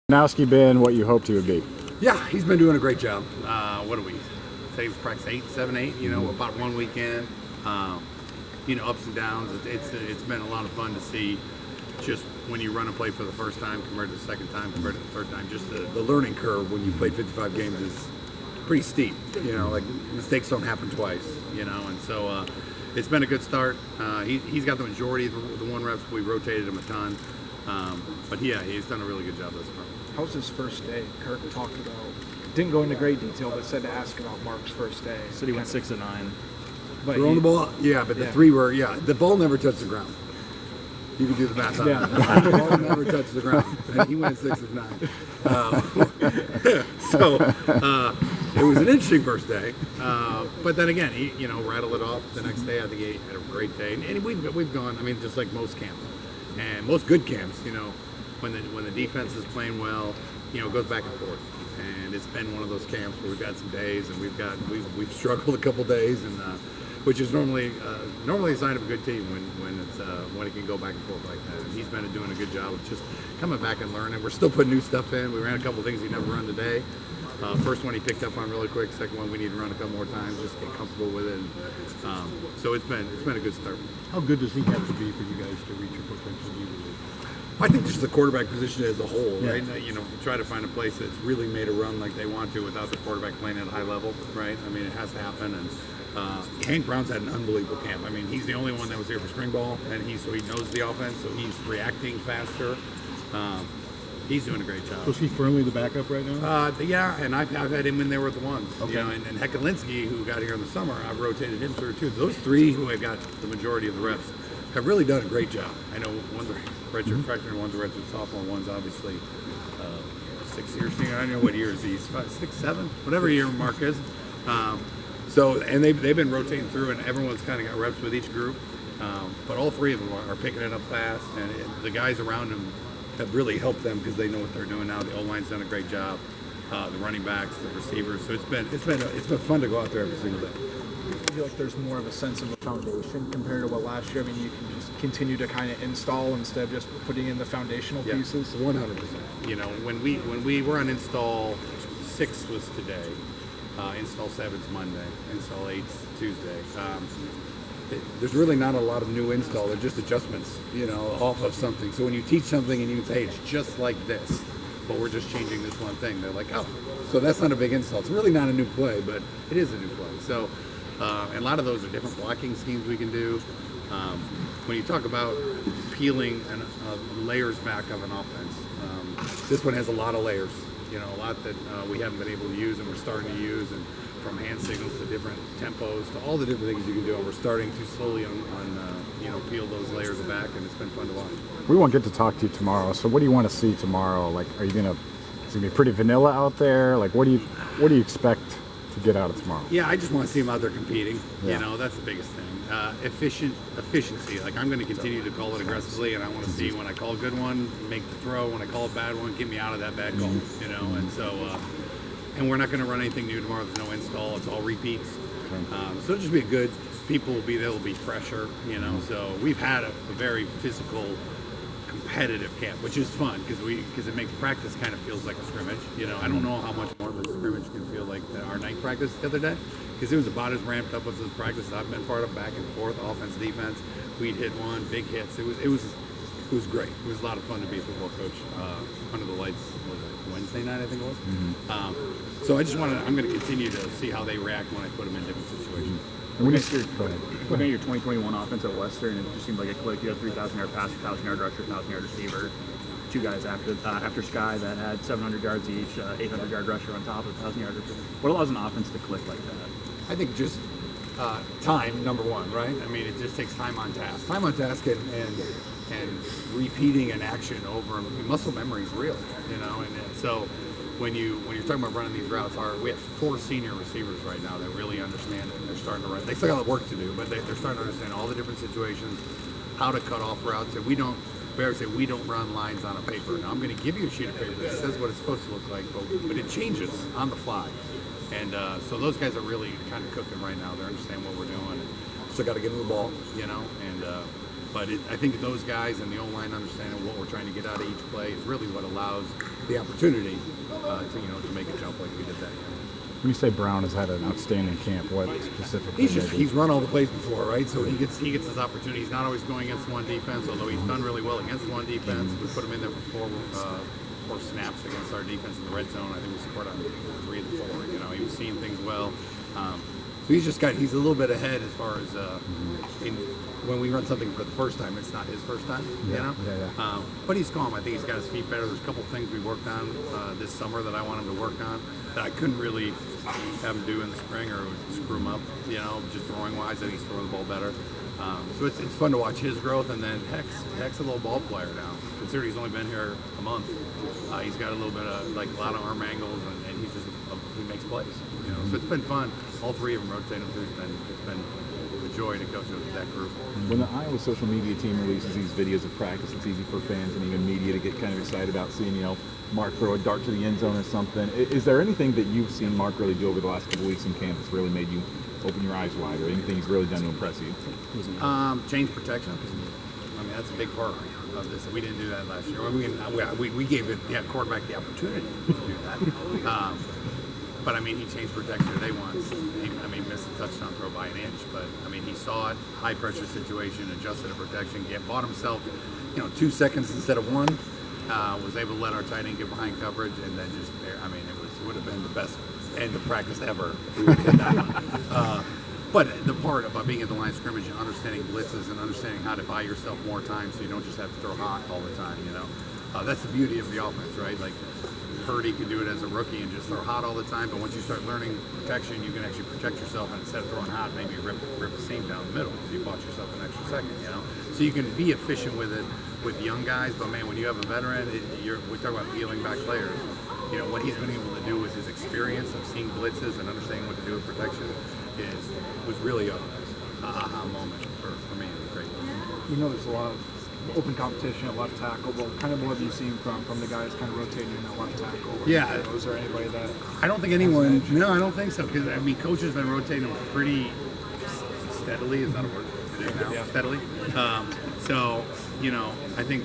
Nowski been what you hoped he would be? Yeah, he's been doing a great job. What do we say? He's practice 8, 7, 8. You know, about one weekend. You know, ups and downs. It's been a lot of fun to see. Just when you run a play for the first time compared to the second time compared to the third time, just the learning curve when you played 55 games is pretty steep. You know, like mistakes don't happen twice. You know, and so it's been a good start. He's got the majority of the one reps. We rotated him a ton. But yeah, he's done a really good job thus far. How's his first day? Kirk talked about, didn't go into great detail, but said to ask about Mark's first day. Said he went 6 of 9. But Throwing the ball, yeah, but the three were, the ball never touched the ground. You can do the math on that. The ball never touched the ground, and he went 6 of 9. So it was an interesting first day, but then again, he rattled it off the next day. I think he had a great day, and we've gone. I mean, just like most camps and most good camps, when the defense is playing well, it goes back and forth. And it's been one of those camps where we've got some days, and we've struggled a couple days, and which is normally a sign of a good team when it can go back and forth like that. And he's been doing a good job of just coming back and learning. We're still putting new stuff in. We ran a couple things he never run today. First one he picked up on really quick. Second one we need to run a couple more times, just get comfortable with it. So it's been a good start. How good does he have to be for you guys to reach your potential? I think just the quarterback position as a whole, right? Try to find a place that's really made a run like they want to without the quarterback playing at a high level, right? I mean, it has to happen. And Hank Brown's had an unbelievable camp. I mean, he's the only one that was here for spring ball, and so he knows the offense, so he's reacting faster. He's doing a great job. So is he firmly the backup right now? Yeah, and I've had him in there with the ones. Okay. And Hekalinsky, who got here in the summer, I've rotated him through too. Those three who have got the majority of the reps have really done a great job. I know one's a redshirt freshman, one's a redshirt sophomore, one's obviously 6 years senior. I don't know what year is he? 5, 6, 7, whatever year Mark is. And they've been rotating through, and everyone's kind of got reps with each group. But all three of them are picking it up fast, and the guys around them have really helped them because they know what they're doing now. The O-line's done a great job. The running backs, the receivers. So it's been fun to go out there every single day. I feel like there's more of a sense of a foundation compared to what last year. I mean, you can just continue to kind of install instead of just putting in the foundational pieces. 100%. When we were on install 6 was today, install 7's Monday, install 8's Tuesday. There's really not a lot of new install. They're just adjustments, off of something. So when you teach something and you say, hey, it's just like this, but we're just changing this one thing, they're like, oh, so that's not a big install. It's really not a new play, but it is a new play. So. And a lot of those are different blocking schemes we can do. When you talk about peeling layers back of an offense, this one has a lot of layers, a lot that we haven't been able to use and we're starting to use, and from hand signals to different tempos to all the different things you can do, and we're starting to slowly peel those layers back, and it's been fun to watch. We won't get to talk to you tomorrow, so what do you want to see tomorrow? Like, is it gonna be pretty vanilla out there? Like, what do you expect to get out of tomorrow? Yeah, I just want to see them out there competing. Yeah. That's the biggest thing. Efficiency. Like, I'm going to continue to call it aggressively, and I want to see when I call a good one, make the throw. When I call a bad one, get me out of that bad call. And so, and we're not going to run anything new tomorrow. There's no install. It's all repeats. So it'll just be a good. People will be there. Will be pressure. So we've had a very physical, competitive camp, which is fun because it makes practice kind of feels like a scrimmage. I don't know how much more of a scrimmage can feel like our night practice the other day, because it was about as ramped up as the practice I've been part of, back and forth, offense, defense. We'd hit one, big hits. It was great. It was a lot of fun to be a football coach under the lights. What was it, Wednesday night, I think it was. Mm-hmm. So I'm going to continue to see how they react when I put them in different situations. Looking at your 2021 offense at Western, it just seemed like it clicked. You had 3,000-yard passer, 1,000-yard rusher, 1,000-yard receiver. Two guys after Sky that had 700 yards each, 800-yard rusher on top of 1,000-yard receiver. What allows an offense to click like that? I think just time, number one, right? I mean, it just takes time on task. Time on task and repeating an action over. Muscle memory is real, and so when you're talking about running these routes, we have 4 senior receivers right now that really understand it, and they're starting to run. They still got work to do, but they're starting to understand all the different situations, how to cut off routes. And we don't run lines on a paper. Now I'm going to give you a sheet of paper that says what it's supposed to look like, but it changes on the fly. And so those guys are really kind of cooking right now. They understand what we're doing. Still got to get them the ball, and but I think those guys and the O-line understanding what we're trying to get out of each play is really what allows the opportunity to make a jump like we did that year. When you say Brown has had an outstanding camp, what specifically? He's run all the plays before, right? So he gets his opportunity. He's not always going against one defense, although he's done really well against one defense. We put him in there for four snaps against our defense in the red zone. I think we scored on 3 of the 4. He was seeing things well. So he's a little bit ahead as far as when we run something for the first time, it's not his first time, Yeah. But he's calm. I think he's got his feet better. There's a couple things we worked on this summer that I want him to work on that I couldn't really have him do in the spring or it would screw him up, just throwing wise. I think he's throwing the ball better. So it's fun to watch his growth. And then Heck's a little ball player now. Considering he's only been here a month, he's got a little bit of a lot of arm angles, and he's just he makes plays. So it's been fun. All 3 of them rotate him through. It's been a joy to coach with that group. When the Iowa social media team releases these videos of practice, it's easy for fans and even media to get kind of excited about seeing, Mark throw a dart to the end zone or something. Is there anything that you've seen Mark really do over the last couple weeks in camp that's really made you open your eyes wide, or anything he's really done to impress you? Change protection. I mean, that's a big part of this. We didn't do that last year. We gave the quarterback the opportunity to do that. But I mean, he changed protection today once. He missed a touchdown throw by an inch, but I mean, he saw it, high pressure situation, adjusted the protection, bought himself, 2 seconds instead of 1. Was able to let our tight end get behind coverage, and then it would have been the best end of practice ever. If we would have hit that one. But the part about being at the line of scrimmage and understanding blitzes and understanding how to buy yourself more time so you don't just have to throw hot all the time, that's the beauty of the offense, right? Like Purdy can do it as a rookie and just throw hot all the time, but once you start learning protection, you can actually protect yourself, and instead of throwing hot, maybe rip a seam down the middle because you bought yourself an extra second, So you can be efficient with it with young guys, but man, when you have a veteran, we talk about peeling back players. What he's been able to do with his experience of seeing blitzes and understanding what to do with protection was really a aha moment for me. It was great. We know there's a lot of open competition at left tackle, but kind of what have you seen from the guys kind of rotating in that left tackle? Yeah. Is there anybody that? I don't think anyone. No, I don't think so. Because coach has been rotating them pretty steadily. Is that a word? It is now. Yeah. Steadily. So I think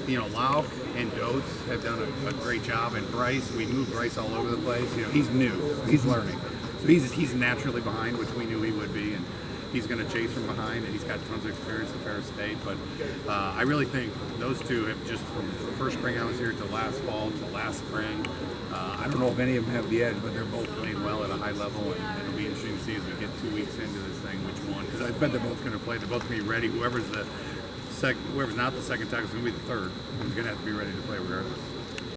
Lauk and Dotes have done a great job, and Bryce. We moved Bryce all over the place. He's new. He's learning. So he's naturally behind, which we knew he would be, and he's going to chase from behind, and he's got tons of experience at Ferris State. But I really think those two have just, from the first spring I was here to last fall to last spring, I don't know if any of them have the edge, but they're both playing well at a high level, and it'll be interesting to see as we get 2 weeks into this thing which one. Because I bet they're both going to play. They're both going to be ready. Whoever's not the second tackle is going to be the third. He's going to have to be ready to play regardless.